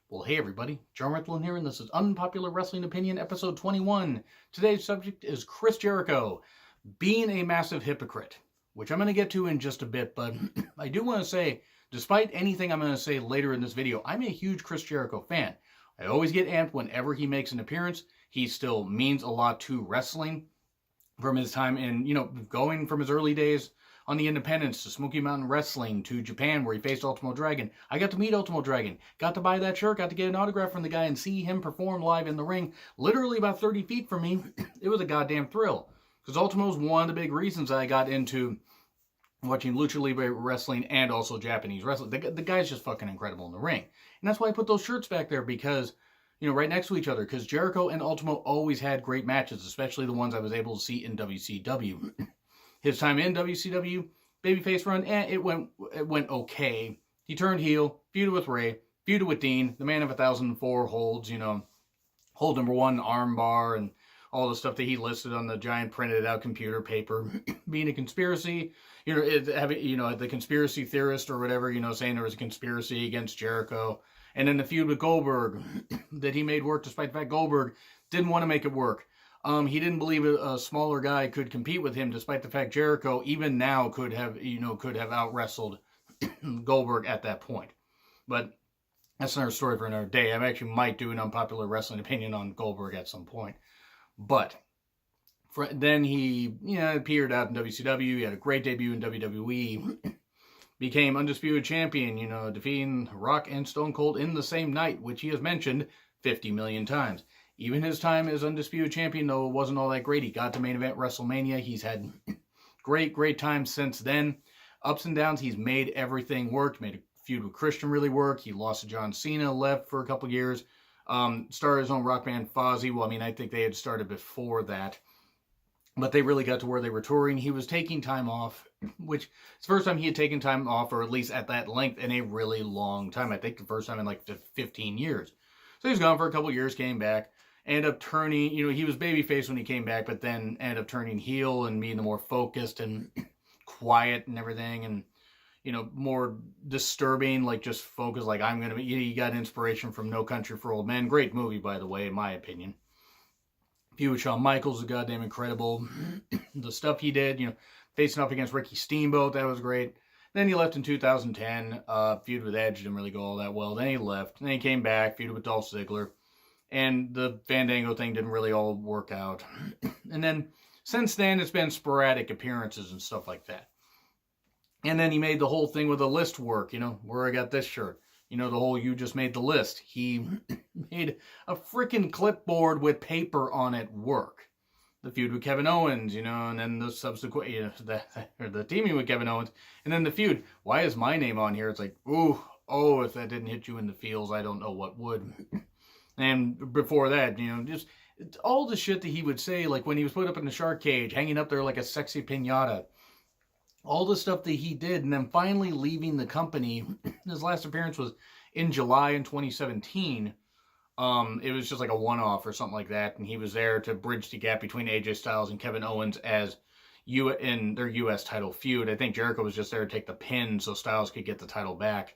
Well, hey everybody, John Rethlin here, and this is Unpopular Wrestling Opinion, episode 21. Today's subject is Chris Jericho being a massive hypocrite, which I'm going to get to in just a bit, but I do want to say, despite anything I'm going to say later in this video, I'm a huge Chris Jericho fan. I always get amped whenever he makes an appearance. He still means a lot to wrestling from his time in, going from his early days on the independents to Smoky Mountain Wrestling to Japan where he faced Ultimo Dragon. I got to meet Ultimo Dragon, got to buy that shirt, got to get an autograph from the guy and see him perform live in the ring, literally about 30 feet from me. It was a goddamn thrill. Because Ultimo's one of the big reasons I got into watching Lucha Libre wrestling and also Japanese wrestling. The guy's just fucking incredible in the ring. And that's why I put those shirts back there because, right next to each other. Because Jericho and Ultimo always had great matches, especially the ones I was able to see in WCW. His time in WCW, babyface run, it went okay. He turned heel, feuded with Ray, feuded with Dean, the man of 1004 holds, hold number one armbar, and all the stuff that he listed on the giant printed out computer paper. Being a conspiracy, the conspiracy theorist or whatever, saying there was a conspiracy against Jericho. And then the feud with Goldberg that he made work despite the fact Goldberg didn't want to make it work. He didn't believe a smaller guy could compete with him, despite the fact Jericho, even now, could have out wrestled Goldberg at that point. But that's another story for another day. I actually might do an unpopular wrestling opinion on Goldberg at some point. But then he, appeared out in WCW. He had a great debut in WWE. Became undisputed champion, defeating Rock and Stone Cold in the same night, which he has mentioned 50 million times. Even his time as undisputed champion, though, wasn't all that great. He got to main event WrestleMania. He's had great times since then. Ups and downs. He's made everything work. Made a feud with Christian really work. He lost to John Cena, left for a couple years. Started his own rock band, Fozzy. Well, I think they had started before that. But they really got to where they were touring. He was taking time off, which it's the first time he had taken time off, or at least at that length, in a really long time. I think the first time in like 15 years. So he was gone for a couple years, came back. Ended up turning, he was babyface when he came back, but then ended up turning heel and being the more focused and quiet and everything, and, more disturbing, like just focused, like I'm going to be, he got inspiration from No Country for Old Men. Great movie, by the way, in my opinion. Feud with Shawn Michaels was goddamn incredible. The stuff he did, facing up against Ricky Steamboat, that was great. Then he left in 2010, feud with Edge didn't really go all that well. Then he left, then he came back, feuded with Dolph Ziggler. And the Fandango thing didn't really all work out. And then, since then, it's been sporadic appearances and stuff like that. And then he made the whole thing with the list work, where I got this shirt. The whole you just made the list. He made a freaking clipboard with paper on it work. The feud with Kevin Owens, and then the subsequent, the teaming with Kevin Owens. And then the feud. Why is my name on here? It's like, if that didn't hit you in the feels, I don't know what would. And before that, just all the shit that he would say, like when he was put up in the shark cage, hanging up there like a sexy piñata. All the stuff that he did, and then finally leaving the company. His last appearance was in July in 2017. It was just like a one-off or something like that, and he was there to bridge the gap between AJ Styles and Kevin Owens in their U.S. title feud. I think Jericho was just there to take the pin so Styles could get the title back.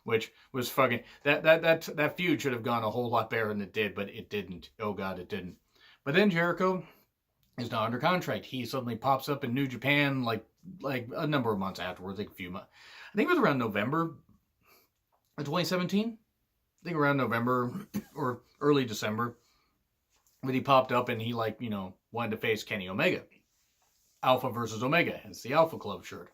Which was fucking, that feud should have gone a whole lot better than it did, but it didn't. Oh God, it didn't. But then Jericho is now under contract. He suddenly pops up in New Japan like a number of months afterwards, like a few months. I think it was around November of 2017. I think around November or early December. But he popped up and he wanted to face Kenny Omega. Alpha versus Omega. It's the Alpha Club shirt.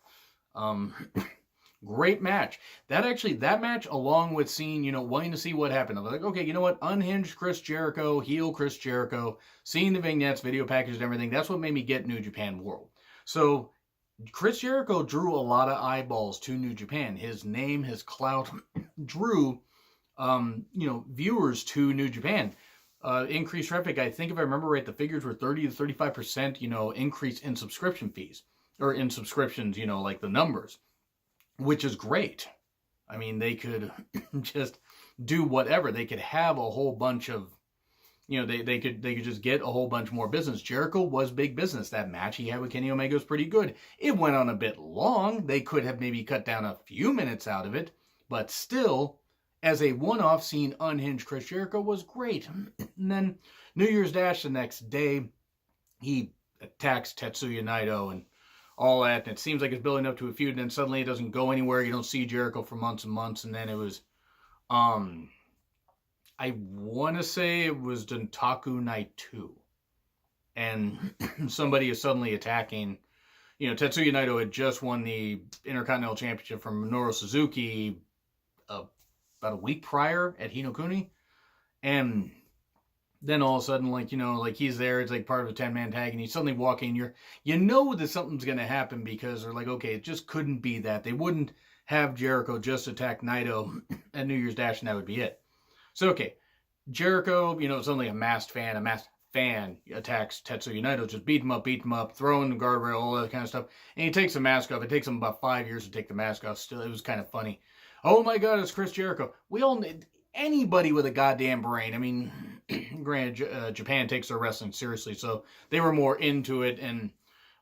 Great match. That match, along with seeing, wanting to see what happened. I was like, okay, you know what? Unhinged Chris Jericho, heel Chris Jericho, seeing the vignettes, video package, and everything. That's what made me get New Japan World. So, Chris Jericho drew a lot of eyeballs to New Japan. His name, his clout, drew, viewers to New Japan. Increased traffic. I think if I remember right, the figures were 30 to 35%, increase in subscription fees. Or in subscriptions, like the numbers. Which is great. I mean, they could just do whatever. They could have a whole bunch of, they could just get a whole bunch more business. Jericho was big business. That match he had with Kenny Omega was pretty good. It went on a bit long. They could have maybe cut down a few minutes out of it, but still, as a one-off, seeing unhinged Chris Jericho was great. And then New Year's Dash the next day, he attacks Tetsuya Naito and all that, and it seems like it's building up to a feud, and then suddenly it doesn't go anywhere. You don't see Jericho for months and months, and then it was, I want to say it was Dontaku Night 2, and somebody is suddenly attacking. Tetsuya Naito had just won the Intercontinental Championship from Minoru Suzuki about a week prior at Hinokuni, and then all of a sudden, he's there, it's like part of a 10-man tag, and he's suddenly walking, you know that something's going to happen, because they're like, okay, it just couldn't be that. They wouldn't have Jericho just attack Naito at New Year's Dash, and that would be it. So, okay, Jericho, suddenly a masked fan attacks Tetsuya Naito, just beat him up, throwing the guardrail, all that kind of stuff, and he takes the mask off. It takes him about 5 years to take the mask off. Still, it was kind of funny. Oh my God, it's Chris Jericho. We all need anybody with a goddamn brain. I mean, granted, Japan takes their wrestling seriously, so they were more into it and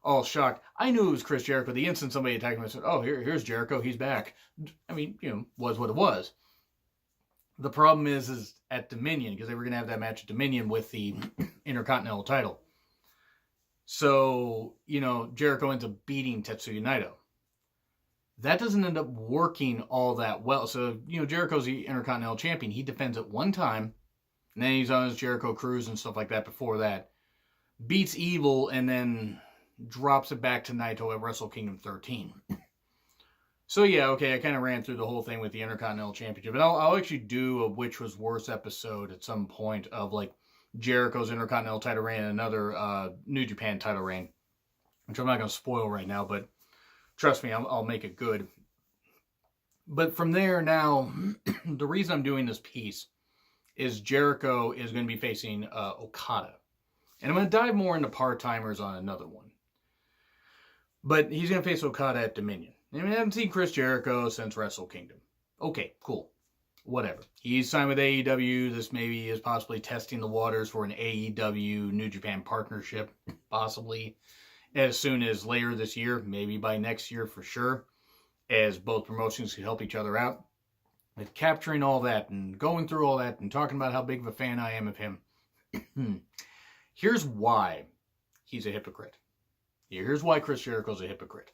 all shocked. I knew it was Chris Jericho the instant somebody attacked him. I said, oh, here's Jericho, he's back. I mean, was what it was. The problem is at Dominion, because they were going to have that match at Dominion with the Intercontinental title. So, Jericho ends up beating Tetsuya Naito. That doesn't end up working all that well. So, Jericho's the Intercontinental Champion. He defends it one time, and then he's on his Jericho cruise and stuff like that before that. Beats Evil, and then drops it back to Naito at Wrestle Kingdom 13. So, yeah, okay, I kind of ran through the whole thing with the Intercontinental Championship. And I'll actually do a Which Was Worse episode at some point of, Jericho's Intercontinental title reign and another New Japan title reign, which I'm not going to spoil right now, but trust me, I'll make it good. But from there now, the reason I'm doing this piece is Jericho is going to be facing Okada. And I'm going to dive more into part-timers on another one. But he's going to face Okada at Dominion. I haven't seen Chris Jericho since Wrestle Kingdom. Okay, cool. Whatever. He's signed with AEW. This maybe is possibly testing the waters for an AEW New Japan partnership. Possibly as soon as later this year. Maybe by next year for sure. As both promotions can help each other out. But capturing all that and going through all that and talking about how big of a fan I am of him. Here's why he's a hypocrite. Here's why Chris Jericho's a hypocrite.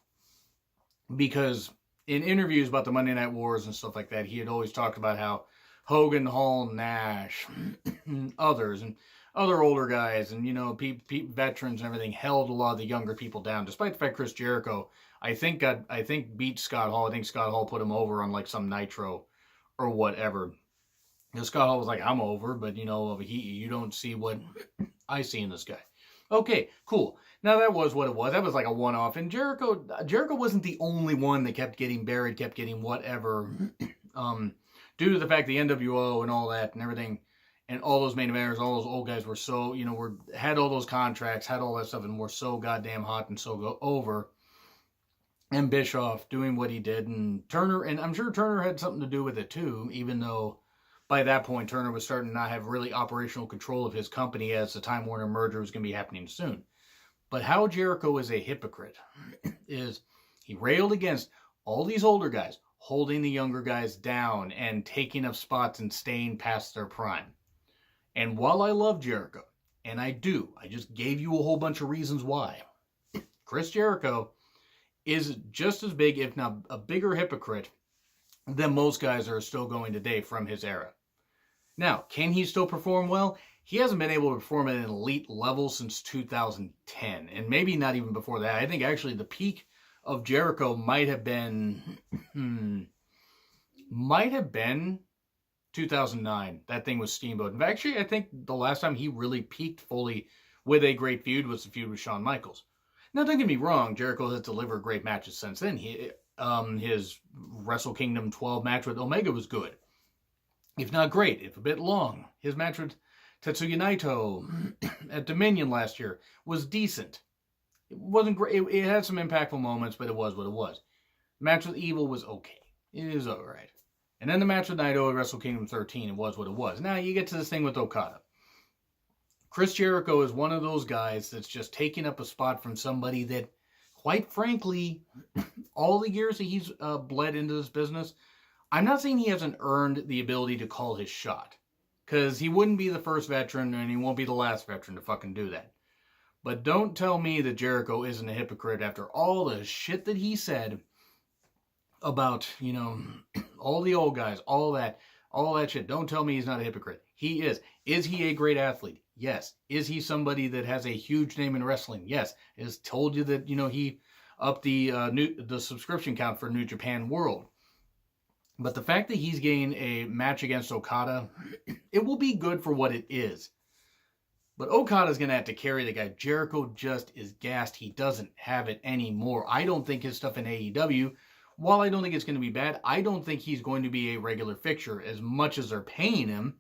Because in interviews about the Monday Night Wars and stuff like that, he had always talked about how Hogan, Hall, Nash, others, and other older guys, and, veterans and everything, held a lot of the younger people down. Despite the fact Chris Jericho, I think beat Scott Hall. I think Scott Hall put him over on, some Nitro or whatever. Scott Hall was like, I'm over, but, you don't see what I see in this guy. Okay, cool. Now, that was what it was. That was like a one-off. And Jericho wasn't the only one that kept getting buried, kept getting whatever. Due to the fact the NWO and all that and everything, and all those main eventers, all those old guys were so, had all those contracts, had all that stuff, and were so goddamn hot and so over. And Bischoff doing what he did, and Turner, and I'm sure Turner had something to do with it too, even though by that point Turner was starting to not have really operational control of his company, as the Time Warner merger was going to be happening soon. But how Jericho is a hypocrite is he railed against all these older guys, holding the younger guys down and taking up spots and staying past their prime. And while I love Jericho, and I do, I just gave you a whole bunch of reasons why, Chris Jericho is just as big, if not a bigger hypocrite, than most guys that are still going today from his era. Now, can he still perform well? He hasn't been able to perform at an elite level since 2010, and maybe not even before that. I think actually the peak of Jericho might have been 2009. That thing was Steamboat. And actually, I think the last time he really peaked fully with a great feud was the feud with Shawn Michaels. Now, don't get me wrong, Jericho has delivered great matches since then. His Wrestle Kingdom 12 match with Omega was good, if not great, if a bit long. His match with Tetsuya Naito at Dominion last year was decent. It wasn't great. It had some impactful moments, but it was what it was. The match with Evil was okay. It is alright. And then the match with Naito at Wrestle Kingdom 13, it was what it was. Now you get to this thing with Okada. Chris Jericho is one of those guys that's just taking up a spot from somebody that, quite frankly, all the years that he's bled into this business, I'm not saying he hasn't earned the ability to call his shot, because he wouldn't be the first veteran and he won't be the last veteran to fucking do that. But don't tell me that Jericho isn't a hypocrite after all the shit that he said about, all the old guys, all that shit. Don't tell me he's not a hypocrite. He is. Is he a great athlete? Yes. Is he somebody that has a huge name in wrestling? Yes. Has told you that, he upped the subscription count for New Japan World. But the fact that he's getting a match against Okada, it will be good for what it is. But Okada's going to have to carry the guy. Jericho just is gassed. He doesn't have it anymore. I don't think his stuff in AEW, while I don't think it's going to be bad, I don't think he's going to be a regular fixture. As much as they're paying him,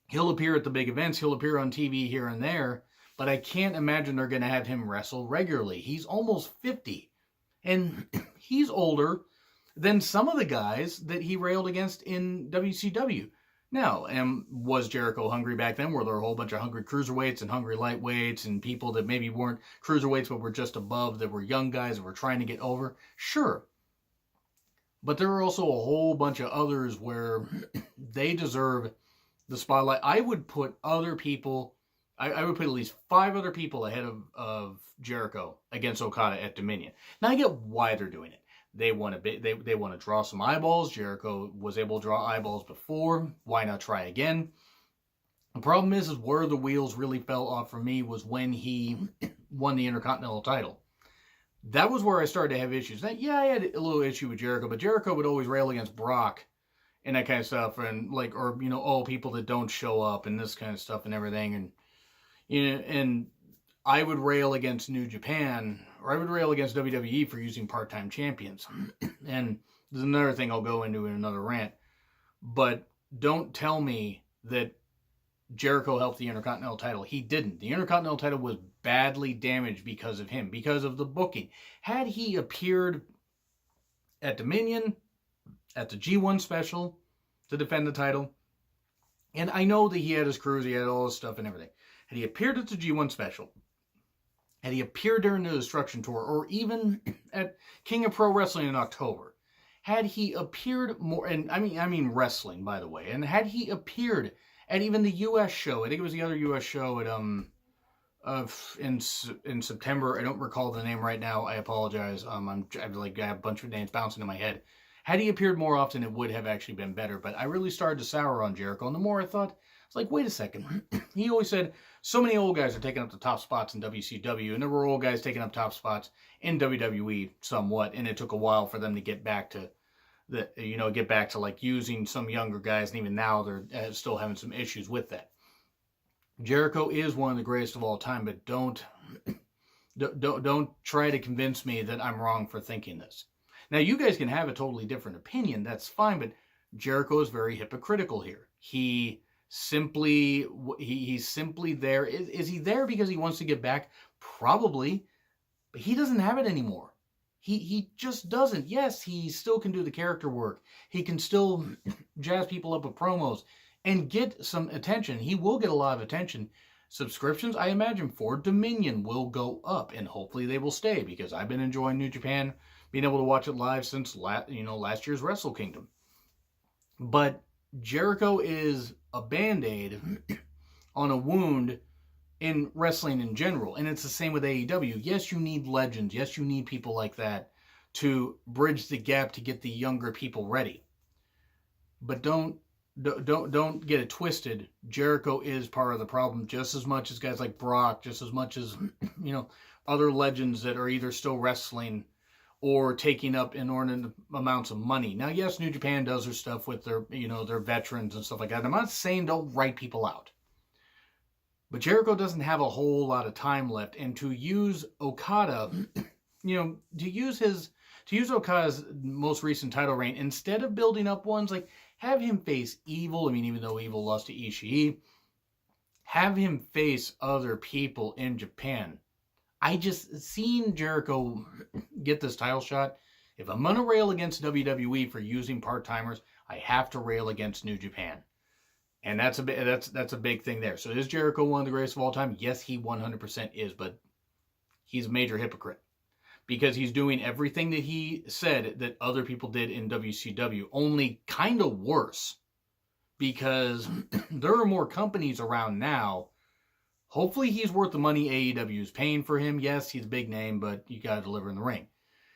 he'll appear at the big events. He'll appear on TV here and there. But I can't imagine they're going to have him wrestle regularly. He's almost 50. And he's older than some of the guys that he railed against in WCW. Now, was Jericho hungry back then? Were there a whole bunch of hungry cruiserweights and hungry lightweights and people that maybe weren't cruiserweights but were just above, that were young guys that were trying to get over? Sure. But there are also a whole bunch of others where they deserve the spotlight. I would put other people, I would put at least 5 other people ahead of Jericho against Okada at Dominion. Now, I get why they're doing it. They want to draw some eyeballs. Jericho was able to draw eyeballs before. Why not try again? The problem is where the wheels really fell off for me was when he won the Intercontinental title. That was where I started to have issues. Now, yeah, I had a little issue with Jericho, but Jericho would always rail against Brock and that kind of stuff, and people that don't show up and this kind of stuff and everything, and I would rail against New Japan, or I would rail against WWE for using part-time champions. And there's another thing I'll go into in another rant. But don't tell me that Jericho helped the Intercontinental title. He didn't. The Intercontinental title was badly damaged because of him, because of the booking. Had he appeared at Dominion, at the G1 special, to defend the title, and I know that he had his cruise, he had all this stuff and everything. Had he appeared at the G1 special, had he appeared during the Destruction Tour, or even at King of Pro Wrestling in October, had he appeared more, and I mean wrestling, by the way, and had he appeared at even the U.S. show, I think it was the other U.S. show at in September. I don't recall the name right now. I apologize. I have a bunch of names bouncing in my head. Had he appeared more often, it would have actually been better. But I really started to sour on Jericho, and the more I thought, it's like, wait a second. He always said, so many old guys are taking up the top spots in WCW, and there were old guys taking up top spots in WWE somewhat, and it took a while for them to get back to using some younger guys, and even now they're still having some issues with that. Jericho is one of the greatest of all time, but don't try to convince me that I'm wrong for thinking this. Now, you guys can have a totally different opinion, that's fine, but Jericho is very hypocritical here. He's simply there. Is he there because he wants to get back? Probably, but he doesn't have it anymore. He just doesn't. Yes, he still can do the character work. He can still jazz people up with promos and get some attention. He will get a lot of attention. Subscriptions, I imagine, for Dominion will go up, and hopefully they will stay, because I've been enjoying New Japan, being able to watch it live since last year's Wrestle Kingdom. But Jericho is a Band-Aid on a wound in wrestling in general, and it's the same with AEW. Yes, you need legends. Yes, you need people like that to bridge the gap to get the younger people ready. But don't get it twisted. Jericho is part of the problem just as much as guys like Brock, just as much as other legends that are either still wrestling or taking up inordinate amounts of money. Now, yes, New Japan does their stuff with their veterans and stuff like that. I'm not saying don't write people out. But Jericho doesn't have a whole lot of time left, and to use Okada, to use Okada's most recent title reign, instead of building up ones, like have him face Evil. I mean, even though Evil lost to Ishii, have him face other people in Japan. I just seen Jericho get this title shot. If I'm gonna rail against WWE for using part-timers, I have to rail against New Japan. And that's a big thing there. So is Jericho one of the greatest of all time? Yes, he 100% is, but he's a major hypocrite. because he's doing everything that he said that other people did in WCW, only kind of worse, because there are more companies around now. Hopefully he's worth the money AEW is paying for him. Yes, he's a big name, but you got to deliver in the ring.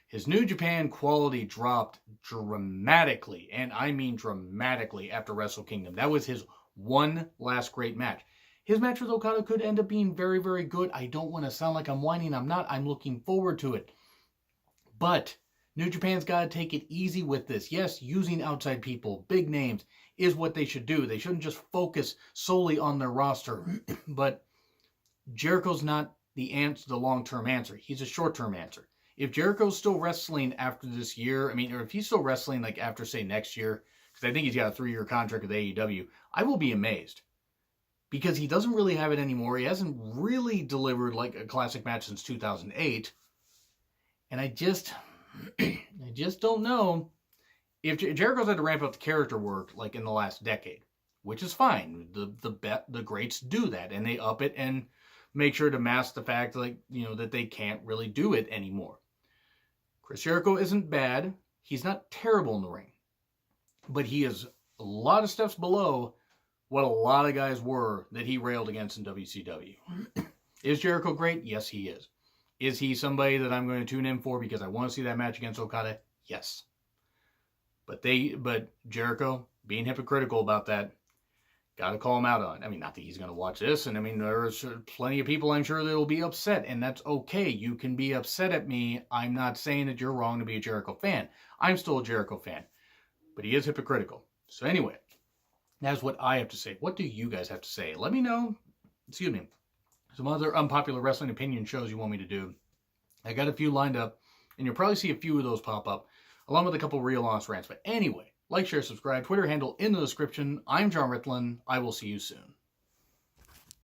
His New Japan quality dropped dramatically, and I mean dramatically, after Wrestle Kingdom. That was his one last great match. His match with Okada could end up being very, very good. I don't want to sound like I'm whining. I'm not. I'm looking forward to it. But New Japan's got to take it easy with this. Yes, using outside people, big names, is what they should do. They shouldn't just focus solely on their roster. But Jericho's not the long-term answer. He's a short-term answer. If Jericho's still wrestling after this year, or if he's still wrestling like after, say, next year, because I think he's got a 3-year contract with AEW, I will be amazed. Because he doesn't really have it anymore. He hasn't really delivered like a classic match since 2008. And I just don't know if Jericho's had to ramp up the character work like in the last decade, which is fine. The greats do that, and they up it and make sure to mask the fact that they can't really do it anymore. Chris Jericho isn't bad. He's not terrible in the ring, but he is a lot of steps below what a lot of guys were that he railed against in WCW. Is Jericho great? Yes, he is. Is he somebody that I'm going to tune in for because I want to see that match against Okada? Yes. But Jericho, being hypocritical about that, got to call him out on. Not that he's going to watch this, and there's plenty of people I'm sure that will be upset, and that's okay. You can be upset at me. I'm not saying that you're wrong to be a Jericho fan. I'm still a Jericho fan. But he is hypocritical. So anyway, that's what I have to say. What do you guys have to say? Let me know. Some other unpopular wrestling opinion shows you want me to do. I got a few lined up, and you'll probably see a few of those pop up, along with a couple real honest rants. But anyway, like, share, subscribe, Twitter handle in the description. I'm John Ritlin. I will see you soon.